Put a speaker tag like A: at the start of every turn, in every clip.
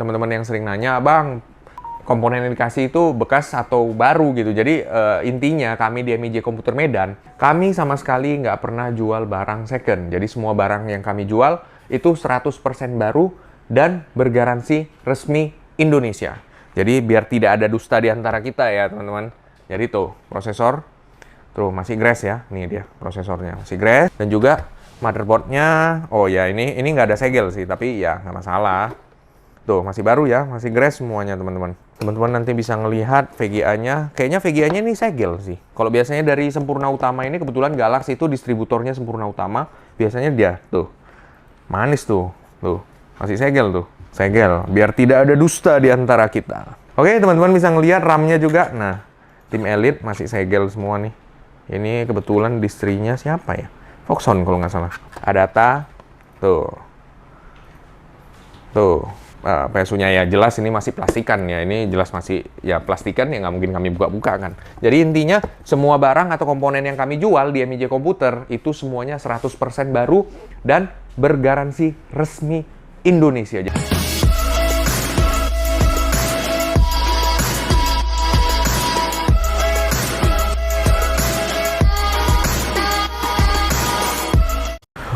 A: teman-teman yang sering nanya, Bang, komponen yang dikasih itu bekas atau baru gitu. Jadi intinya kami di MIJ Komputer Medan, kami sama sekali nggak pernah jual barang second. Jadi semua barang yang kami jual itu 100% baru dan bergaransi resmi Indonesia. Jadi biar tidak ada dusta di antara kita ya teman-teman. Jadi tuh prosesor, tuh masih grace ya. Nih dia prosesornya masih grace. Dan juga motherboardnya, oh ya ini nggak ada segel sih, tapi ya nggak masalah. Tuh, masih baru ya, masih grace semuanya teman-teman. Teman-teman nanti bisa ngelihat VGA-nya. Kayaknya VGA-nya ini segel sih. Kalau biasanya dari Sempurna Utama ini, kebetulan Galax itu distributornya Sempurna Utama. Biasanya dia, tuh, manis tuh. Tuh, masih segel tuh. Segel, biar tidak ada dusta di antara kita. Oke, teman-teman bisa ngelihat RAM-nya juga. Nah, tim Elite masih segel semua nih. Ini kebetulan distrinya siapa ya? Foxon kalau nggak salah. Adata, tuh. Tuh. PSU-nya ya jelas ini masih plastikan ya, ini jelas masih ya plastikan ya, nggak mungkin kami buka-buka kan. Jadi intinya semua barang atau komponen yang kami jual di MIJ Komputer itu semuanya 100% baru dan bergaransi resmi Indonesia.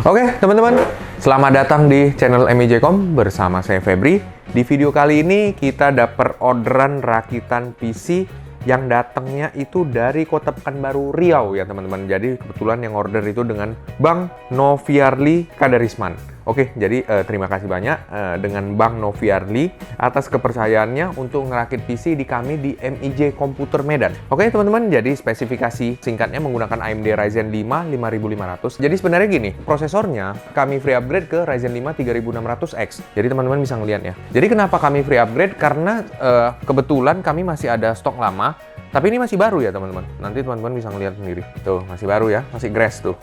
A: Oke teman-teman, selamat datang di channel MIJ Com bersama saya Febri. Di video kali ini kita dapat orderan rakitan PC yang datangnya itu dari Kota Pekanbaru Riau ya teman-teman. Jadi kebetulan yang order itu dengan Bang Noviarli Kadarisman. Oke, jadi terima kasih banyak dengan Bang Noviarli atas kepercayaannya untuk ngerakit PC di kami di MIJ Komputer Medan. Oke teman-teman, jadi spesifikasi singkatnya menggunakan AMD Ryzen 5 5500. Jadi sebenarnya gini, prosesornya kami free upgrade ke Ryzen 5 3600X. Jadi teman-teman bisa ngeliat ya. Jadi kenapa kami free upgrade? Karena kebetulan kami masih ada stok lama, tapi ini masih baru ya teman-teman. Nanti teman-teman bisa ngeliat sendiri. Tuh, masih baru ya, masih grace tuh.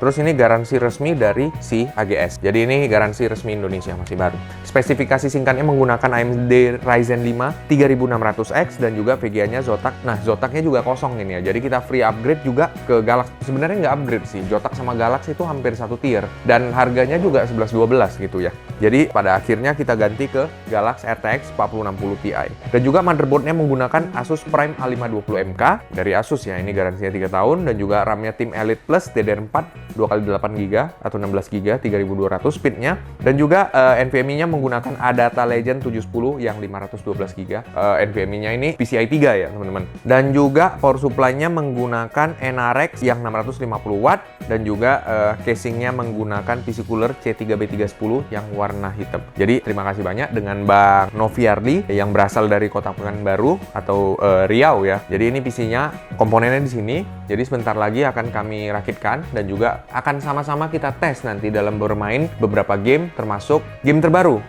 A: Terus ini garansi resmi dari si AGS. Jadi ini garansi resmi Indonesia, masih baru. Spesifikasi singkatnya menggunakan AMD Ryzen 5 3600X dan juga VGA-nya Zotac. Nah, Zotacnya juga kosong ini ya. Jadi kita free upgrade juga ke Galax. Sebenarnya nggak upgrade sih. Zotac sama Galax itu hampir satu tier. Dan harganya juga 11-12 gitu ya. Jadi pada akhirnya kita ganti ke Galax RTX 4060 Ti. Dan juga motherboardnya menggunakan Asus Prime A520MK dari Asus ya. Ini garansinya 3 tahun. Dan juga RAM-nya Tim Elite Plus DDR4 2x8GB atau 16GB 3200 speednya, dan juga NVMe-nya menggunakan Adata Legend 710 yang 512GB. NVMe-nya ini PCIe 3 ya teman-teman. Dan juga power supply-nya menggunakan NRX yang 650W dan juga casing-nya menggunakan PC cooler C3B310 yang warna hitam. Jadi terima kasih banyak dengan Bang Noviarli yang berasal dari Kota Pekanbaru atau Riau ya. Jadi ini PC-nya komponennya di sini. Jadi sebentar lagi akan kami rakitkan dan juga akan sama-sama kita tes nanti dalam bermain beberapa game, termasuk game terbaru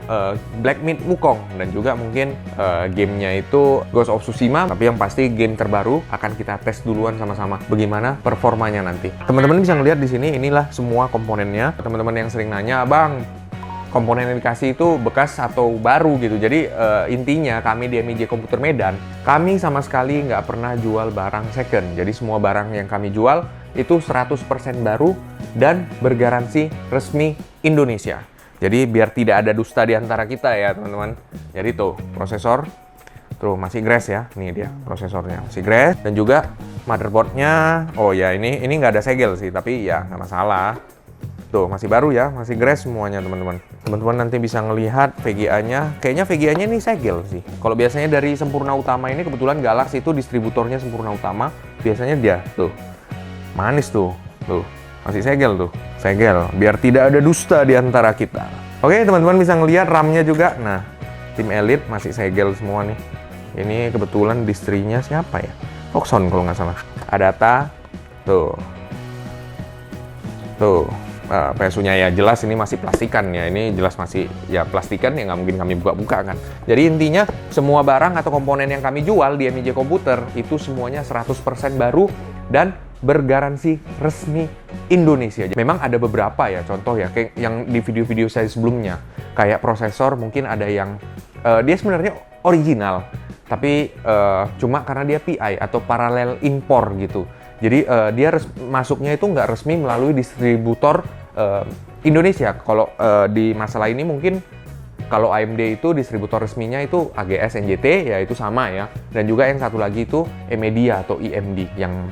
A: Black Myth Wukong, dan juga mungkin gamenya itu Ghost of Tsushima. Tapi yang pasti game terbaru akan kita tes duluan sama-sama bagaimana performanya nanti. Teman-teman bisa ngelihat di sini, inilah semua komponennya. Teman-teman yang sering nanya, Bang, komponen yang dikasih itu bekas atau baru gitu. Jadi intinya kami di MIJ Komputer Medan, kami sama sekali nggak pernah jual barang second. Jadi semua barang yang kami jual itu 100% baru dan bergaransi resmi Indonesia. Jadi biar tidak ada dusta di antara kita ya teman-teman. Jadi tuh prosesor, tuh masih grace ya. Nih dia prosesornya masih grace. Dan juga motherboardnya, oh ya ini nggak ada segel sih, tapi ya nggak masalah. Tuh, masih baru ya, masih grace semuanya teman-teman. Teman-teman nanti bisa ngelihat VGA-nya. Kayaknya VGA-nya ini segel sih. Kalau biasanya dari Sempurna Utama ini, kebetulan Galax itu distributornya Sempurna Utama. Biasanya dia, tuh, manis tuh. Tuh, masih segel tuh. Segel, biar tidak ada dusta di antara kita. Oke, teman-teman bisa ngelihat RAM-nya juga. Nah, tim Elite masih segel semua nih. Ini kebetulan distrinya siapa ya? Foxon kalau nggak salah. Adata, tuh. Tuh. PSU-nya ya jelas ini masih plastikan ya, ini jelas masih ya plastikan ya, nggak mungkin kami buka-buka kan. Jadi intinya semua barang atau komponen yang kami jual di MIJ Komputer itu semuanya 100% baru dan bergaransi resmi Indonesia. Memang ada beberapa ya, contoh ya kayak yang di video-video saya sebelumnya, kayak prosesor mungkin ada yang dia sebenarnya original, tapi cuma karena dia PI atau paralel impor gitu. Jadi dia masuknya itu nggak resmi melalui distributor Indonesia. Kalau di masalah ini mungkin Kalau AMD itu distributor resminya itu AGS NJT, ya itu sama ya. Dan juga yang satu lagi itu eMedia atau EMD yang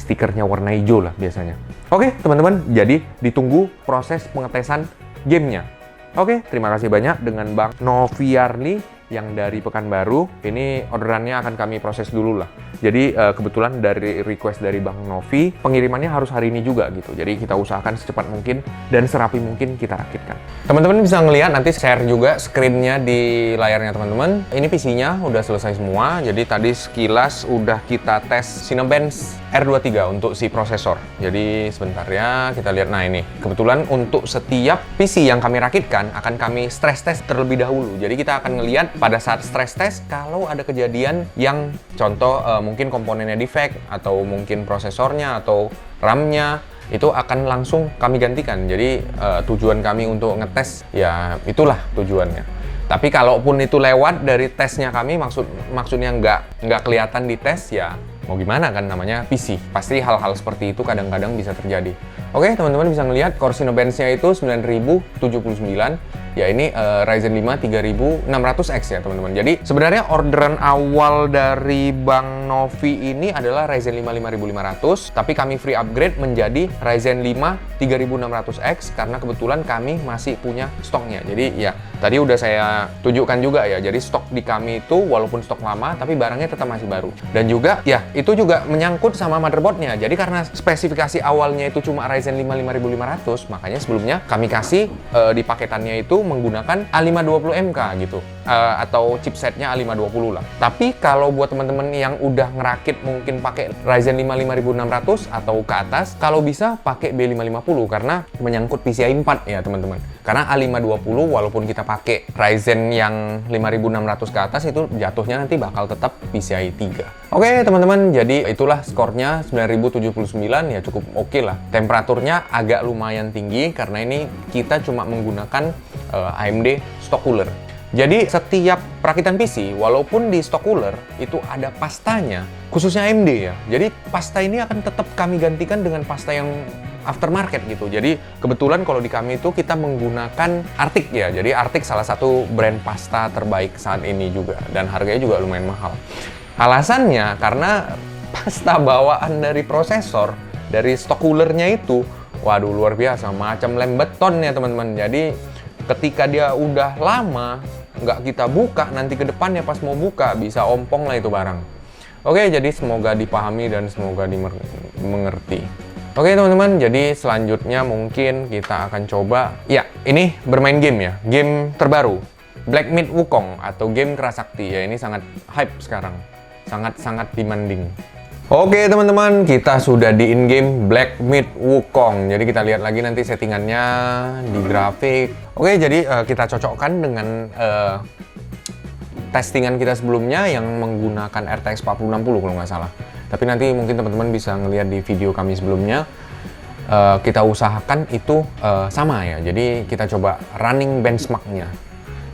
A: stikernya warna hijau lah biasanya. Oke teman-teman, jadi ditunggu proses pengetesan gamenya. Oke, terima kasih banyak dengan Bang Noviarni yang dari Pekanbaru. Ini orderannya akan kami proses dulu lah. Jadi kebetulan dari request dari Bang Novi, pengirimannya harus hari ini juga gitu. Jadi kita usahakan secepat mungkin dan serapi mungkin kita rakitkan. Teman-teman bisa ngelihat, nanti share juga screen-nya di layarnya teman-teman. Ini PC-nya udah selesai semua. Jadi tadi sekilas udah kita tes Cinebench R23 untuk si prosesor. Jadi sebentar ya, kita lihat. Nah ini, kebetulan untuk setiap PC yang kami rakitkan akan kami stress test terlebih dahulu. Jadi kita akan ngelihat pada saat stress test kalau ada kejadian yang contoh mungkin komponennya defect atau mungkin prosesornya atau RAM-nya itu akan langsung kami gantikan. Jadi tujuan kami untuk ngetes ya itulah tujuannya. Tapi kalaupun itu lewat dari tesnya kami, maksudnya nggak kelihatan di tes ya mau gimana kan, namanya PC. Pasti hal-hal seperti itu kadang-kadang bisa terjadi. Oke, teman-teman bisa ngelihat core Cinebench-nya itu 9079. Ya ini Ryzen 5 3600X ya teman-teman. Jadi sebenarnya orderan awal dari Bang Novi ini adalah Ryzen 5 5500, tapi kami free upgrade menjadi Ryzen 5 3600X karena kebetulan kami masih punya stoknya. Jadi ya tadi udah saya tunjukkan juga ya. Jadi stok di kami itu walaupun stok lama tapi barangnya tetap masih baru. Dan juga ya itu juga menyangkut sama motherboardnya. Jadi karena spesifikasi awalnya itu cuma Ryzen 5 5500, makanya sebelumnya kami kasih di paketannya itu menggunakan A520MK gitu, atau chipsetnya A520 lah. Tapi kalau buat teman-teman yang udah ngerakit mungkin pakai Ryzen 5 5600 atau ke atas, kalau bisa pakai B550 karena menyangkut PCIe 4 ya teman-teman. Karena A520 walaupun kita pakai Ryzen yang 5600 ke atas itu jatuhnya nanti bakal tetap PCIe 3. Oke teman-teman, jadi itulah skornya 9079 ya, cukup oke lah. Temperaturnya agak lumayan tinggi karena ini kita cuma menggunakan AMD stock cooler. Jadi setiap perakitan PC walaupun di stock cooler itu ada pastanya, khususnya AMD ya. Jadi pasta ini akan tetap kami gantikan dengan pasta yang aftermarket gitu. Jadi kebetulan kalau di kami itu kita menggunakan Arctic ya. Jadi Arctic salah satu brand pasta terbaik saat ini juga dan harganya juga lumayan mahal. Alasannya karena pasta bawaan dari prosesor dari stock coolernya itu waduh luar biasa, macam lem beton ya teman-teman. Jadi ketika dia udah lama nggak kita buka, nanti ke depannya pas mau buka bisa ompong lah itu barang. Oke, jadi semoga dipahami dan semoga dimengerti. Oke teman-teman, jadi selanjutnya mungkin kita akan coba ya ini bermain game ya, game terbaru Black Myth Wukong atau game Kerasakti ya. Ini sangat hype sekarang, sangat demanding. Oke teman-teman, kita sudah di in-game Black Myth Wukong. Jadi kita lihat lagi nanti settingannya di grafik. Oke, jadi kita cocokkan dengan testingan kita sebelumnya yang menggunakan RTX 4060 kalau nggak salah. Tapi nanti mungkin teman-teman bisa ngelihat di video kami sebelumnya. Kita usahakan itu sama ya. Jadi kita coba running benchmark-nya.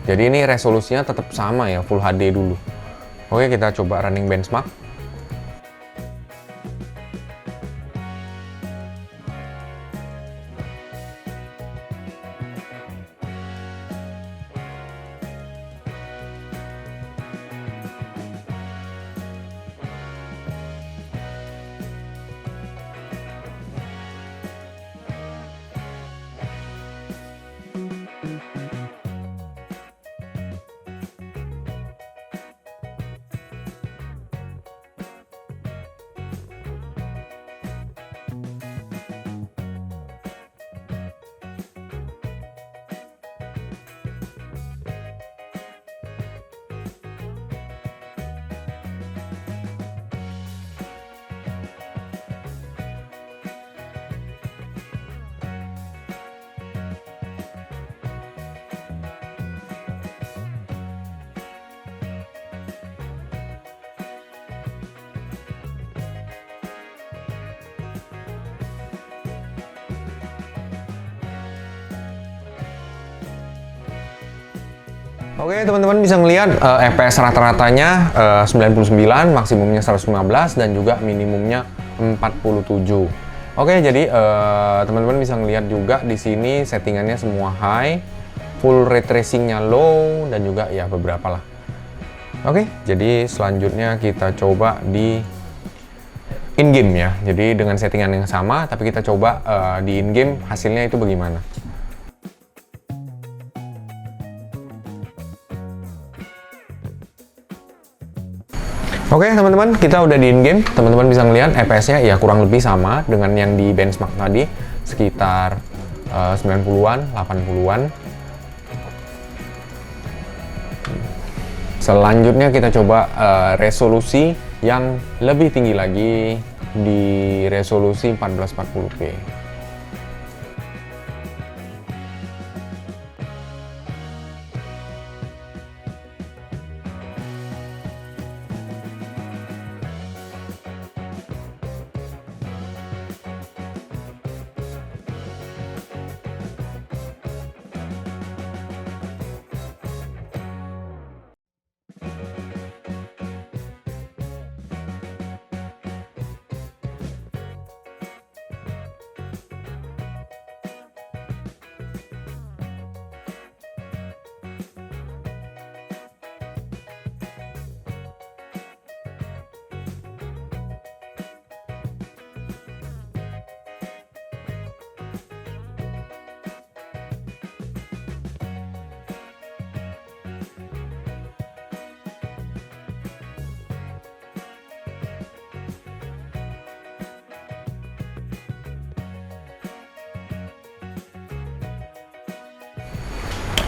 A: Jadi ini resolusinya tetap sama ya, Full HD dulu. Oke, kita coba running benchmark. Oke, teman-teman bisa ngelihat FPS rata-ratanya 99, maksimumnya 115 dan juga minimumnya 47. Oke, jadi teman-teman bisa ngelihat juga di sini settingannya semua high. full ray tracingnya low, dan juga ya beberapa lah. Oke, jadi selanjutnya kita coba di in game ya. Jadi dengan settingan yang sama, tapi kita coba di in game hasilnya itu bagaimana. Oke teman-teman, kita udah di in game. Teman-teman bisa ngeliat FPS-nya ya kurang lebih sama dengan yang di benchmark tadi, sekitar 90-an, 80-an. Selanjutnya kita coba resolusi yang lebih tinggi lagi di resolusi 1440p.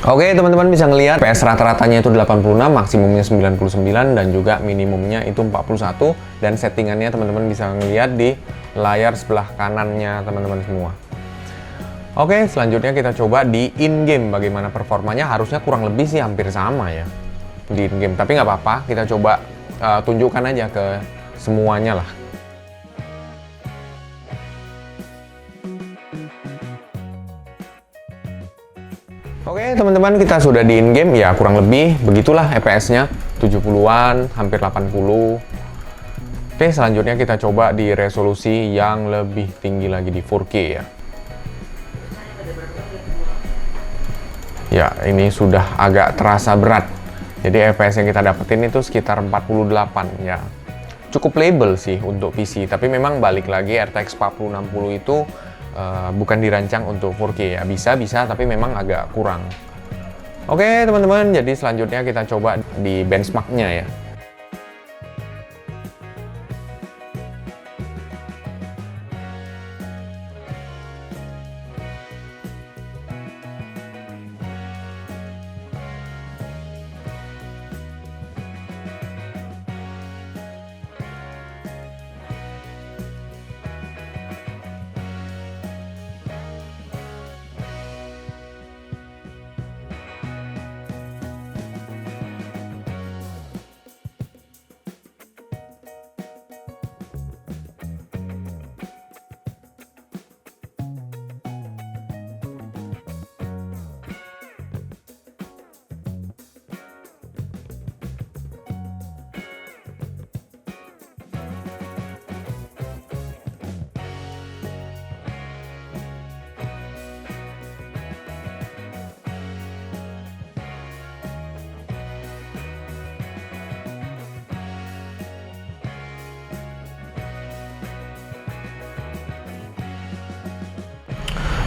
A: Oke teman-teman bisa ngelihat PS rata-ratanya itu 86, maksimumnya 99, dan juga minimumnya itu 41, dan settingannya teman-teman bisa ngelihat di layar sebelah kanannya teman-teman semua. Oke, selanjutnya kita coba di in-game bagaimana performanya. Harusnya kurang lebih sih hampir sama ya di in-game, tapi nggak apa-apa, kita coba tunjukkan aja ke semuanya lah. Oke teman-teman, kita sudah di in-game ya, kurang lebih begitulah FPS-nya, 70-an, hampir 80. Oke, selanjutnya kita coba di resolusi yang lebih tinggi lagi di 4K ya. Ya, ini sudah agak terasa berat. Jadi FPS yang kita dapetin itu sekitar 48 ya. Cukup playable sih untuk PC, tapi memang balik lagi RTX 4060 itu bukan dirancang untuk 4K ya, bisa tapi memang agak kurang. Oke teman-teman, jadi selanjutnya kita coba di benchmarknya ya.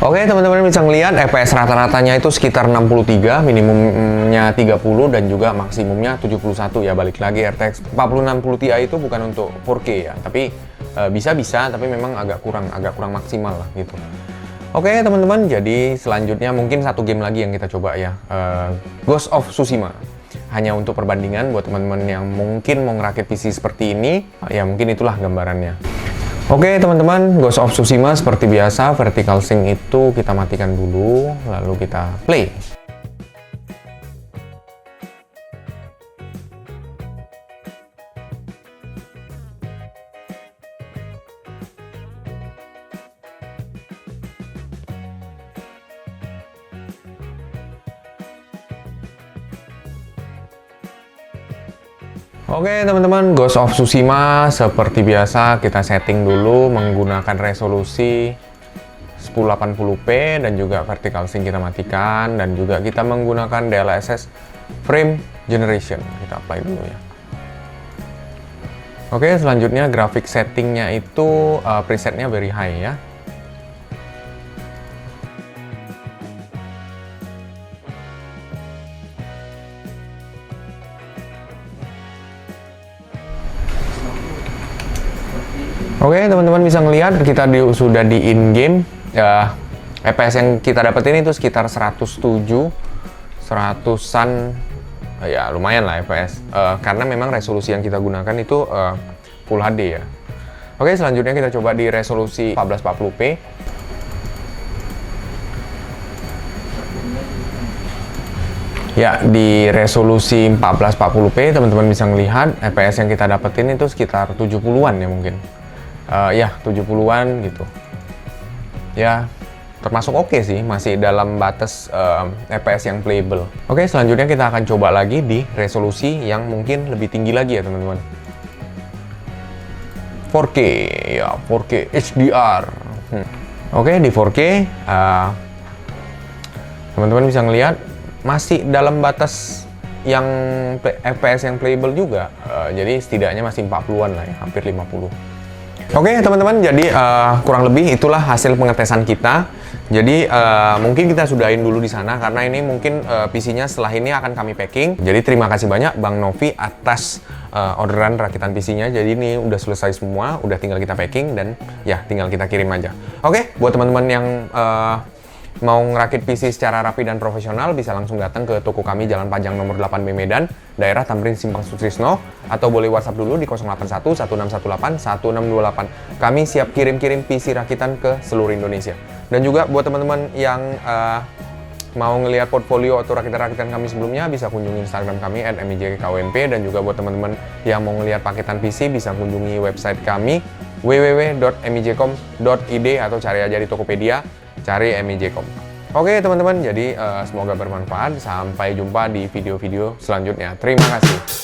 A: Oke teman-teman bisa ngelihat FPS rata-ratanya itu sekitar 63, minimumnya 30, dan juga maksimumnya 71 ya. Balik lagi RTX 4060 Ti itu bukan untuk 4K ya, tapi bisa tapi memang agak kurang maksimal lah gitu. Oke teman-teman, jadi selanjutnya mungkin satu game lagi yang kita coba ya, Ghost of Tsushima. Hanya untuk perbandingan buat teman-teman yang mungkin mau ngerakit PC seperti ini, ya mungkin itulah gambarannya. Oke teman-teman, Ghost of Tsushima seperti biasa, vertical sync itu kita matikan dulu, lalu kita play. Oke teman-teman, Ghost of Tsushima seperti biasa kita setting dulu menggunakan resolusi 1080p dan juga vertical sync kita matikan, dan juga kita menggunakan DLSS frame generation. Kita apply dulu ya. Oke, selanjutnya grafik settingnya itu presetnya very high ya. Oke, teman-teman bisa ngelihat kita sudah di in-game. FPS yang kita dapetin itu sekitar 107, 100-an, ya lumayan lah FPS. Karena memang resolusi yang kita gunakan itu Full HD ya. Oke, selanjutnya kita coba di resolusi 1440p. Ya, di resolusi 1440p teman-teman bisa melihat FPS yang kita dapetin itu sekitar 70-an ya mungkin. Ya 70-an gitu ya, termasuk oke sih, masih dalam batas FPS yang playable. Oke, selanjutnya kita akan coba lagi di resolusi yang mungkin lebih tinggi lagi ya teman-teman. 4K ya, 4K HDR. Oke, di 4K teman-teman bisa ngelihat masih dalam batas yang FPS yang playable juga. Jadi setidaknya masih 40-an lah ya, hampir 50. Oke teman-teman, jadi kurang lebih itulah hasil pengetesan kita. Jadi mungkin kita sudahin dulu di sana karena ini mungkin PC-nya setelah ini akan kami packing. Jadi terima kasih banyak Bang Novi atas orderan rakitan PC-nya. Jadi ini udah selesai semua, udah tinggal kita packing dan ya tinggal kita kirim aja. Oke, buat teman-teman yang mau ngerakit PC secara rapi dan profesional, bisa langsung datang ke toko kami Jalan Pajang nomor 8B Medan, daerah Tamrin Simpang Sutrisno, atau boleh WhatsApp dulu di 081 1618 1628. Kami siap kirim-kirim PC rakitan ke seluruh Indonesia. Dan juga buat teman-teman yang mau ngelihat portfolio atau rakitan-rakitan kami sebelumnya, bisa kunjungi Instagram kami @mijkwmp, dan juga buat teman-teman yang mau ngelihat paketan PC bisa kunjungi website kami www.mijkom.id atau cari aja di Tokopedia, cari MIJcom. Oke teman-teman, jadi semoga bermanfaat. Sampai jumpa di video-video selanjutnya. Terima kasih.